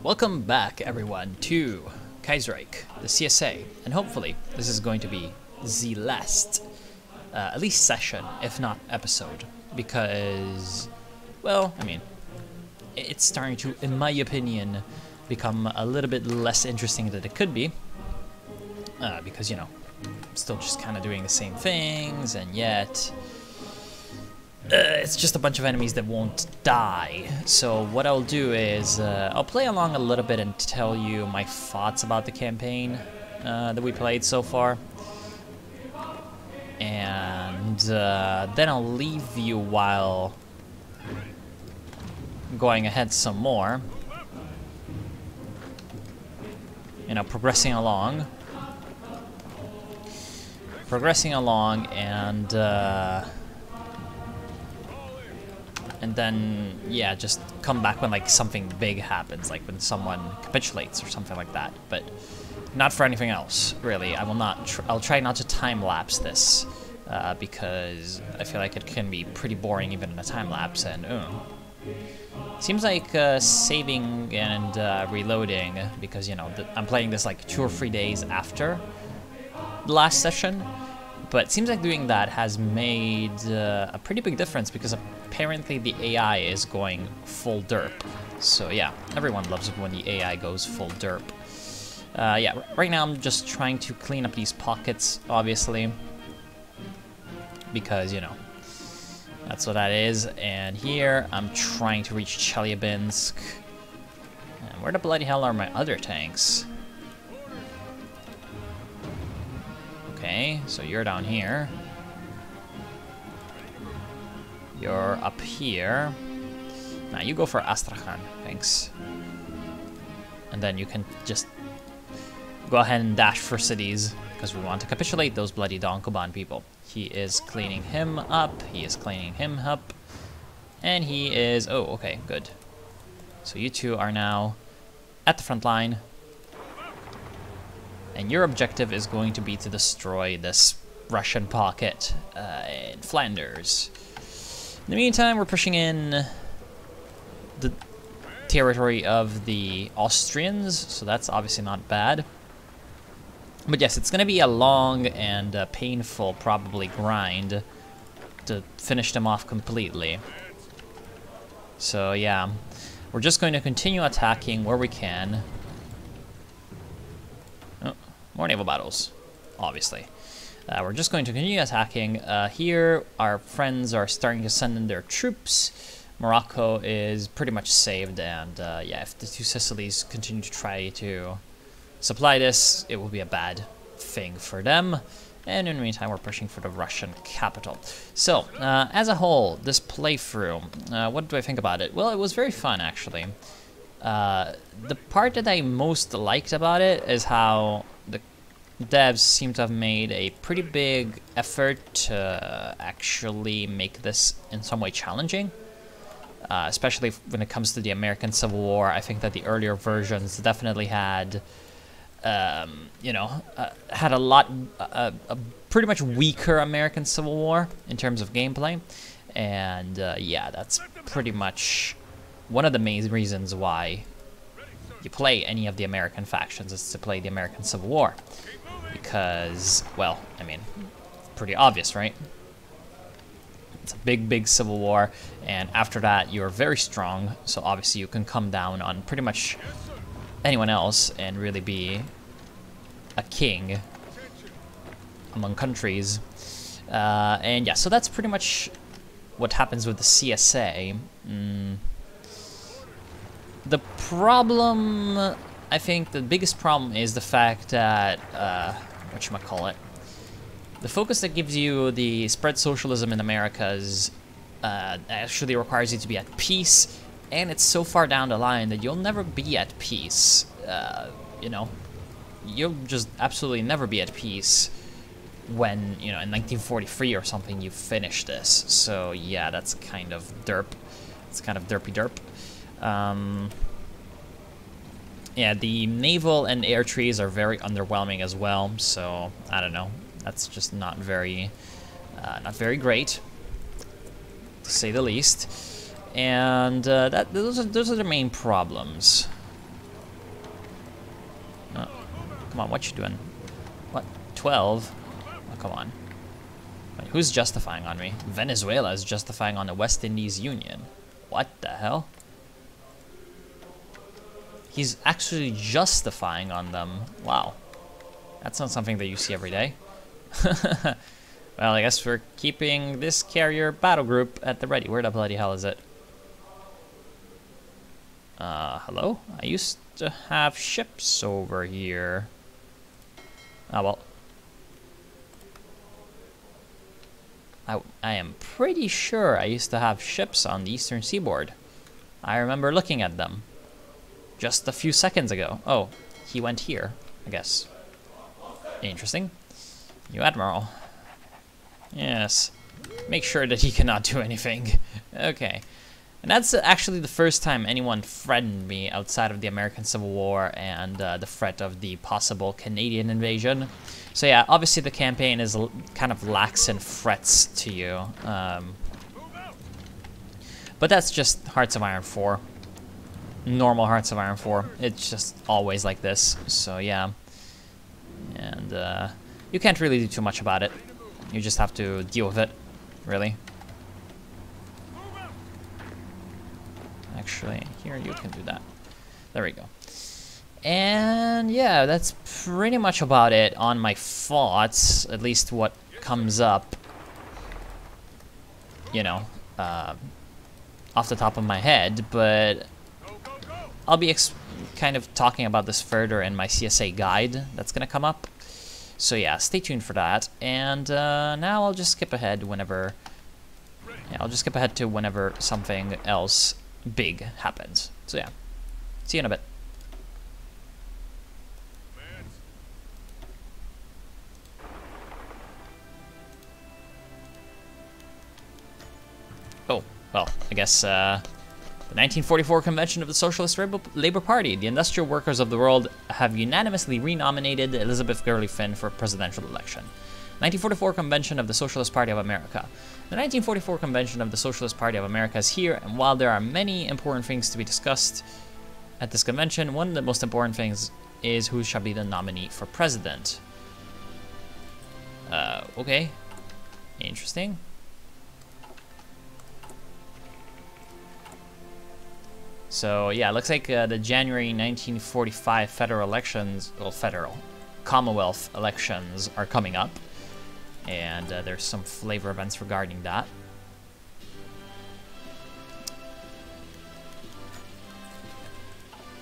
Welcome back, everyone, to Kaiserreich, the CSA, and hopefully this is going to be the last, at least session, if not episode, because, well, I mean, it's starting to, in my opinion, become a little bit less interesting than it could be, because, you know, I'm still just kind of doing the same things, and yet it's just a bunch of enemies that won't die. So what I'll do is I'll play along a little bit and tell you my thoughts about the campaign that we played so far, and then I'll leave you while going ahead some more, you know, progressing along, and then, yeah, just come back when, like, something big happens, like when someone capitulates or something like that. But not for anything else, really. I will not. I'll try not to time-lapse this, because I feel like it can be pretty boring even in a time-lapse. And seems like saving and reloading, because, you know, I'm playing this like 2 or 3 days after the last session. But it seems like doing that has made a pretty big difference, because apparently the AI is going full derp. So yeah, everyone loves it when the AI goes full derp. Yeah, right now I'm just trying to clean up these pockets, obviously, because, you know, that's what that is. And here I'm trying to reach Chelyabinsk. And where the bloody hell are my other tanks? Okay, so you're down here. You're up here. Now you go for Astrakhan, thanks. And then you can just go ahead and dash for cities, because we want to capitulate those bloody Donkoban people. He is cleaning him up, he is cleaning him up, and he is... oh, okay, good. So you two are now at the front line. And your objective is going to be to destroy this Russian pocket in Flanders. In the meantime, we're pushing in the territory of the Austrians, so that's obviously not bad. But yes, it's going to be a long and painful, probably, grind to finish them off completely. So yeah, we're just going to continue attacking where we can. More naval battles, obviously. We're just going to continue attacking. Here, our friends are starting to send in their troops. Morocco is pretty much saved, and yeah, if the two Sicilies continue to try to supply this, it will be a bad thing for them. And in the meantime, we're pushing for the Russian capital. So, as a whole, this playthrough, what do I think about it? Well, it was very fun, actually. The part that I most liked about it is how the devs seem to have made a pretty big effort to actually make this in some way challenging, especially when it comes to the American Civil War. I think that the earlier versions definitely had, you know, had a pretty much weaker American Civil War in terms of gameplay, and yeah, that's pretty much one of the main reasons why you play any of the American factions, is to play the American Civil War. Because, well, I mean, pretty obvious, right? It's a big, big civil war, and after that, you're very strong, so obviously you can come down on pretty much anyone else and really be a king among countries. And yeah, so that's pretty much what happens with the CSA. The problem, I think the biggest problem is the fact that, whatchamacallit, the focus that gives you the spread socialism in Americas actually requires you to be at peace, and it's so far down the line that you'll never be at peace. You know, you'll just absolutely never be at peace when, you know, in 1943 or something you finish this. So yeah, that's kind of derp. It's kind of derpy derp. Yeah, the naval and air trees are very underwhelming as well, so I don't know. That's just not very great, to say the least. And those are the main problems. Come on, what you doing? What? 12? Oh, come on. Wait, who's justifying on me? Venezuela is justifying on the West Indies Union. What the hell? He's actually justifying on them. Wow. That's not something that you see every day. Well, I guess we're keeping this carrier battle group at the ready. Where the bloody hell is it? Hello? I used to have ships over here. Oh, well. I am pretty sure I used to have ships on the eastern seaboard. I remember looking at them just a few seconds ago. Oh, he went here, I guess. Interesting. New Admiral. Yes. Make sure that he cannot do anything. Okay. And that's actually the first time anyone threatened me outside of the American Civil War and the threat of the possible Canadian invasion. So yeah, obviously the campaign is kind of lax in threats to you. But that's just Hearts of Iron 4. Normal Hearts of Iron 4. It's just always like this. So yeah. And you can't really do too much about it. You just have to deal with it, really. Actually, here you can do that. There we go. And yeah, that's pretty much about it on my thoughts, at least what comes up, you know, off the top of my head, but I'll be kind of talking about this further in my CSA guide that's gonna come up. So yeah, stay tuned for that. And now I'll just skip ahead whenever, yeah, I'll just skip ahead to whenever something else big happens. So yeah, see you in a bit. Oh, well, I guess the 1944 convention of the Socialist Labour Party, the industrial workers of the world, have unanimously renominated Elizabeth Gurley Finn for presidential election. 1944 Convention of the Socialist Party of America. The 1944 Convention of the Socialist Party of America is here, and while there are many important things to be discussed at this convention, one of the most important things is who shall be the nominee for president. Okay. Interesting. So yeah, it looks like the January 1945 federal elections, well, federal Commonwealth elections are coming up, and there's some flavor events regarding that.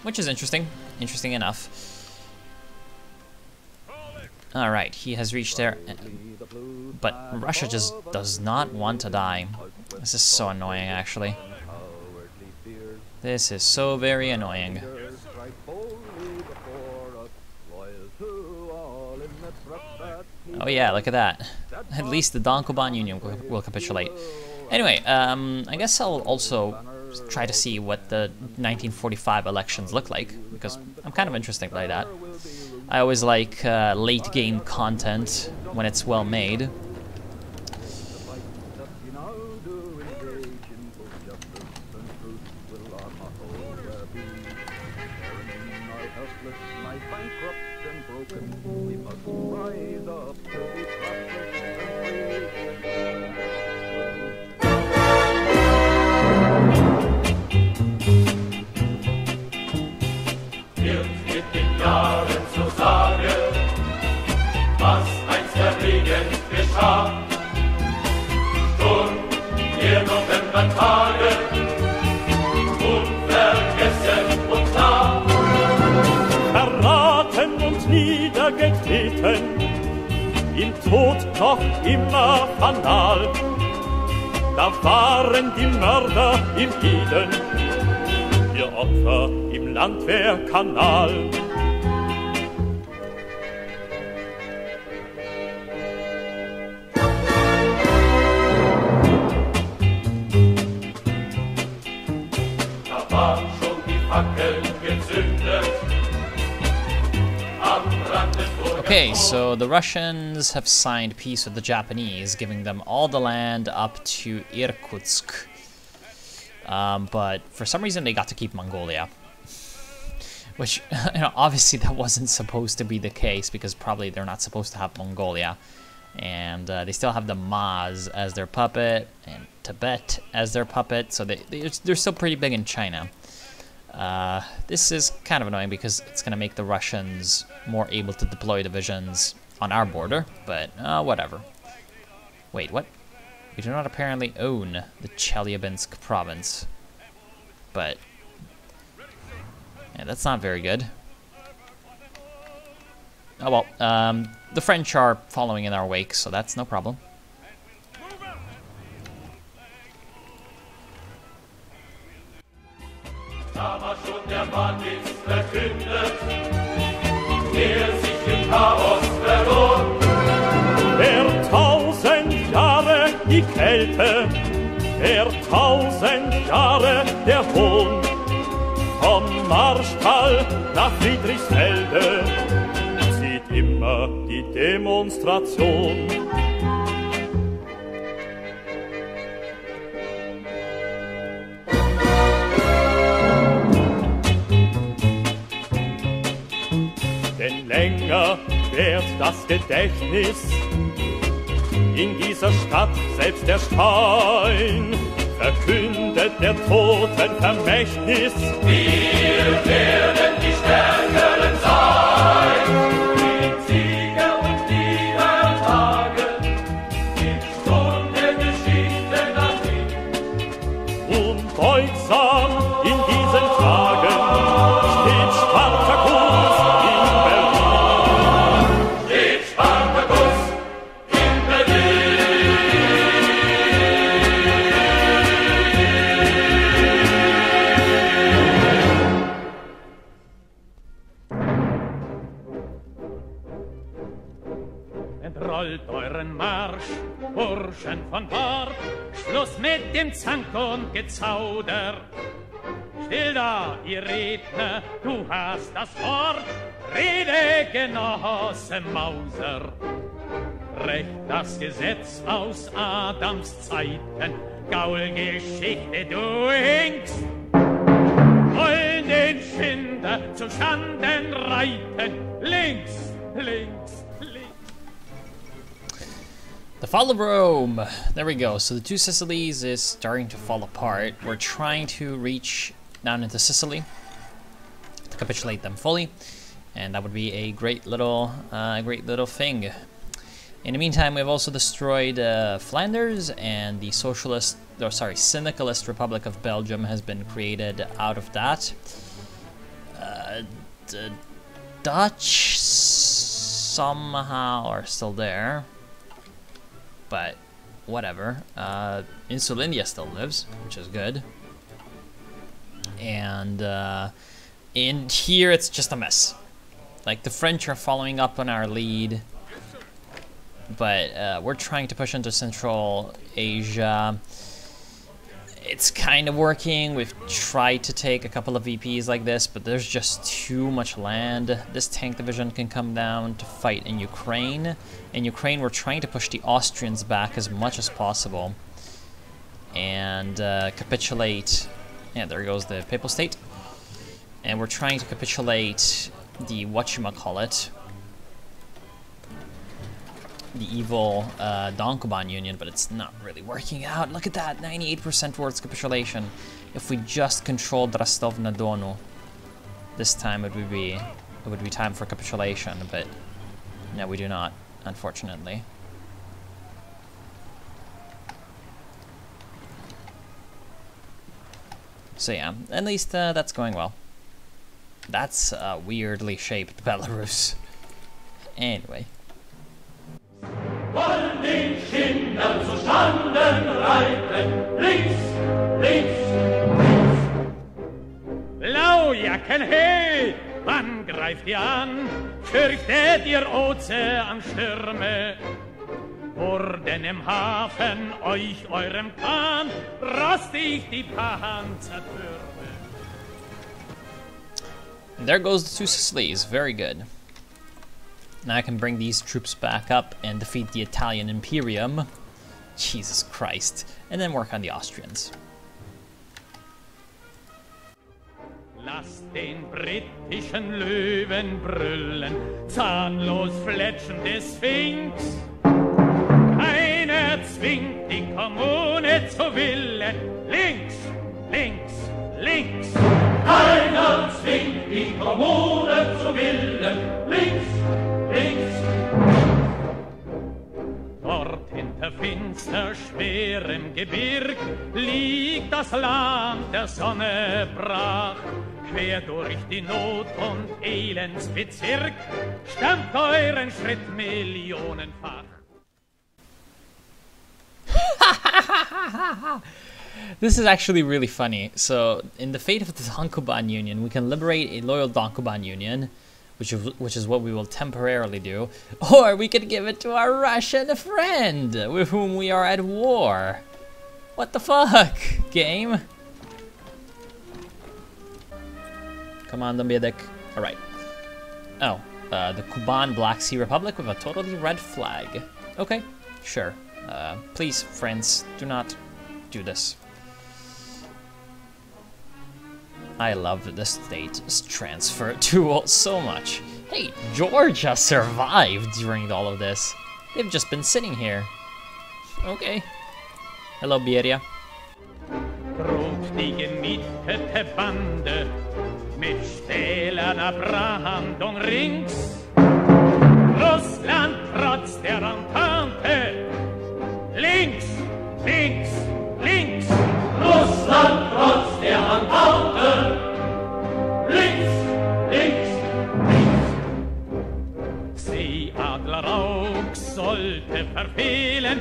Which is interesting enough. Alright, he has reached there, but Russia just does not want to die. This is so annoying, actually. This is so very annoying. Oh yeah, look at that. At least the Don-Kuban Union will capitulate. Anyway, I guess I'll also try to see what the 1945 elections look like, because I'm kind of interested by that. I always like late game content when it's well made. Verraten und niedergetreten, im Tod noch immer fanal. Da waren die Mörder im Eden, ihr Opfer im Landwehrkanal. Okay, so the Russians have signed peace with the Japanese, giving them all the land up to Irkutsk. But for some reason they got to keep Mongolia. Which, you know, obviously that wasn't supposed to be the case, because probably they're not supposed to have Mongolia. And they still have the Maz as their puppet, and Tibet as their puppet, so they're still pretty big in China. This is kind of annoying because it's going to make the Russians more able to deploy divisions on our border, but whatever. Wait, what? We do not apparently own the Chelyabinsk province, but yeah, that's not very good. Oh well, the French are following in our wake, so that's no problem. Aber schon der Mann ist verkündet, der sich im Chaos verlor. Der 1000 Jahre die Kälte, der 1000 Jahre der Hohn, vom Marschall nach Friedrichsfelde zieht immer die Demonstration. Denn länger währt das Gedächtnis in dieser Stadt selbst der Stein, verkündet der Toten Vermächtnis. Wir werden die Stärkeren sein, die Sieger und Niederlage, im Sturm der Geschichte dahin. Unbeugsam in diesen Tagen steht Spartakus in Berlin. Steht Spartakus in Berlin. Entrollt euren Marsch, Burschen von Bord, Schluss mit dem Zank und Gezauder. Still da, ihr Redner, du hast das Wort, rede, Genosse Mauser. Recht das Gesetz aus Adams Zeiten, Gaulgeschichte du hinkst. Wollen den Schinder zu Schanden reiten, links, links, links. The fall of Rome. There we go. So the two Sicilies is starting to fall apart. We're trying to reach down into Sicily to capitulate them fully, and that would be a great little thing. In the meantime, we've also destroyed Flanders, and the Syndicalist Republic of Belgium has been created out of that. The Dutch somehow are still there, but whatever. Insulindia still lives, which is good. And in here, it's just a mess. Like, the French are following up on our lead, but we're trying to push into Central Asia. It's kind of working. We've tried to take a couple of VPs like this, but there's just too much land. This tank division can come down to fight in Ukraine. In Ukraine, we're trying to push the Austrians back as much as possible and capitulate. Yeah, there goes the Papal State. And we're trying to capitulate the whatchamacallit, the evil Donkoban Union, but it's not really working out. Look at that, 98% towards capitulation. If we just controlled Rostov-na-Donu, this time it would be time for capitulation, but no, we do not, unfortunately. So yeah, at least that's going well. That's weirdly shaped Belarus. Anyway. Wollen den Kindern zu Standen reiten, links, links, links. Blaujacken, hey, wann greift ihr an? Fürchtet ihr Ozeanstürme? Wurden im Hafen euch eurem Kahn rostig die Panzertürme. There goes the two Sicilies, very good. Now I can bring these troops back up and defeat the Italian Imperium. Jesus Christ. And then work on the Austrians. lass den britischen Löwen brüllen, zahnlos fletschende Sphinx. Keiner zwingt die Kommune zu Willen, links, links, links. Keiner zwingt die Kommune zu Willen, links, links. Dort hinter finster schwerem Gebirg liegt das Land der Sonne brach. Quer durch die Not- und Elendsbezirk stammt euren Schritt millionenfach. This is actually really funny. So, in the fate of the Donkoban Union, we can liberate a loyal Donkoban Union, which is what we will temporarily do, or we could give it to our Russian friend, with whom we are at war. What the fuck, game? Come on, don't be a dick. Alright. Oh, the Kuban Black Sea Republic with a totally red flag. Okay, sure. Please, friends, do not do this. I love the status transfer tool so much. Hey, Georgia survived during all of this. They've just been sitting here. Okay. Hello, Beria. Droht die gemietete Bande mit stählerner Brandung rings. Russland trotz der Entente. Links, links, links. Russland trotz der Entente. Links, links, links. Seeadlerauch sollte verfehlen,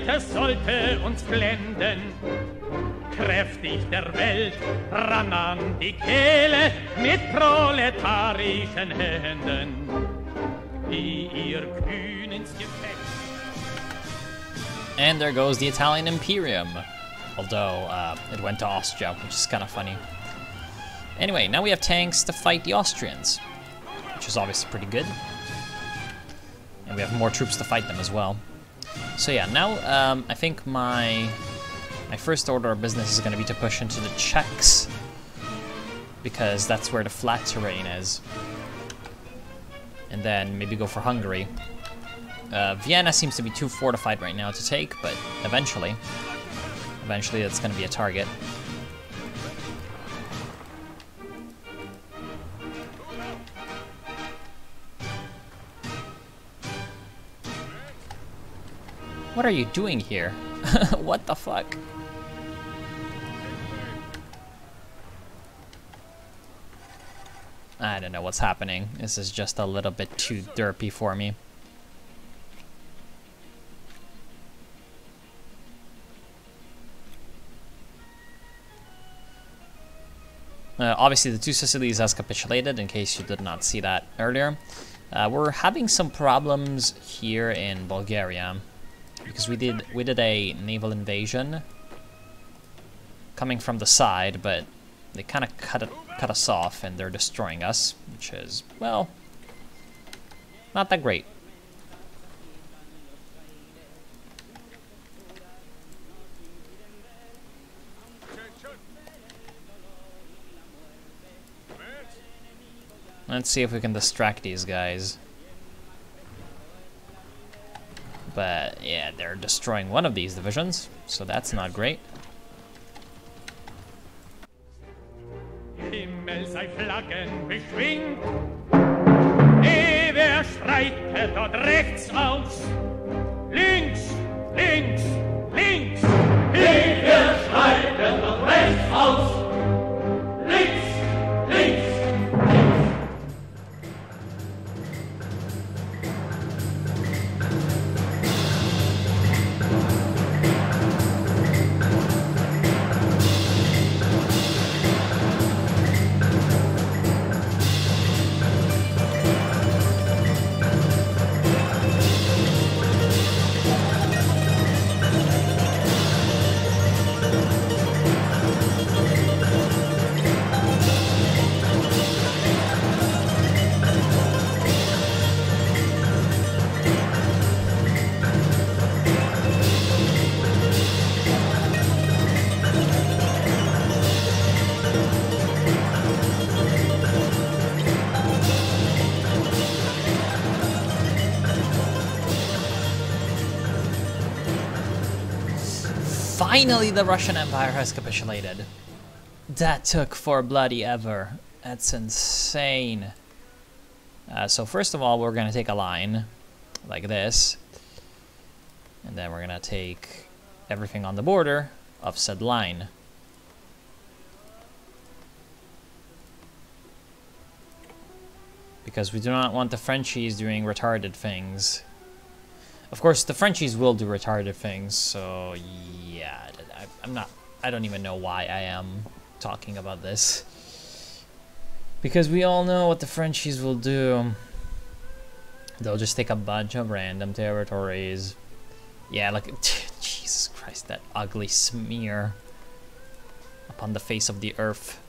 es sollte uns blenden. Kräftig der Welt ran an die Kehle mit proletarischen Händen, die ihr kühn ins Gefecht. And there goes the Italian Imperium. Although, it went to Austria, which is kind of funny. Anyway, now we have tanks to fight the Austrians, which is obviously pretty good. And we have more troops to fight them as well. So yeah, now I think my first order of business is going to be to push into the Czechs, because that's where the flat terrain is. And then maybe go for Hungary. Vienna seems to be too fortified right now to take, but eventually that's going to be a target. What are you doing here? What the fuck? I don't know what's happening. This is just a little bit too derpy for me. Obviously, the Two Sicilies has capitulated, in case you did not see that earlier. We're having some problems here in Bulgaria, because we did a naval invasion coming from the side, but they kind of cut us off, and they're destroying us, which is, well, not that great. Let's see if we can distract these guys. But yeah, they're destroying one of these divisions, so that's not great. Himmel sei Flaggen beschwingt, wer schreitet dort rechts aus? Links, links, links, wer schreitet dort rechts aus? Links, links. Finally, the Russian Empire has capitulated. That took for bloody ever. That's insane. So first of all, we're gonna take a line like this, and then we're gonna take everything on the border of said line. Because we do not want the Frenchies doing retarded things. Of course, the Frenchies will do retarded things, so yeah, I don't even know why I am talking about this. Because we all know what the Frenchies will do. They'll just take a bunch of random territories. Yeah, like, Jesus Christ, that ugly smear upon the face of the earth.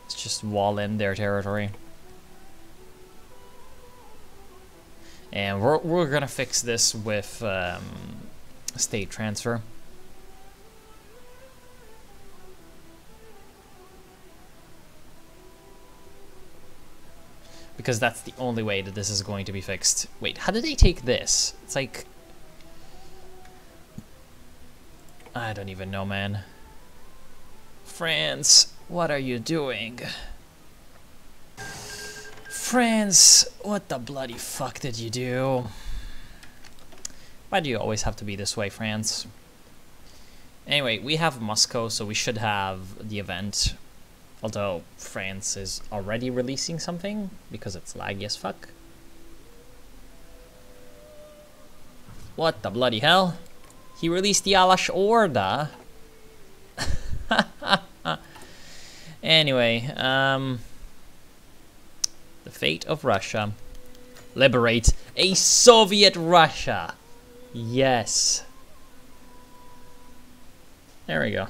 Let's just wall in their territory. And we're gonna fix this with state transfer. Because that's the only way that this is going to be fixed. Wait, how did they take this? It's like... I don't even know, man. France, what are you doing? France, what the bloody fuck did you do? Why do you always have to be this way, France? Anyway, we have Moscow, so we should have the event. Although France is already releasing something because it's laggy as fuck. What the bloody hell? He released the Alash Orda. Anyway, the fate of Russia. Liberate a Soviet Russia. Yes. There we go.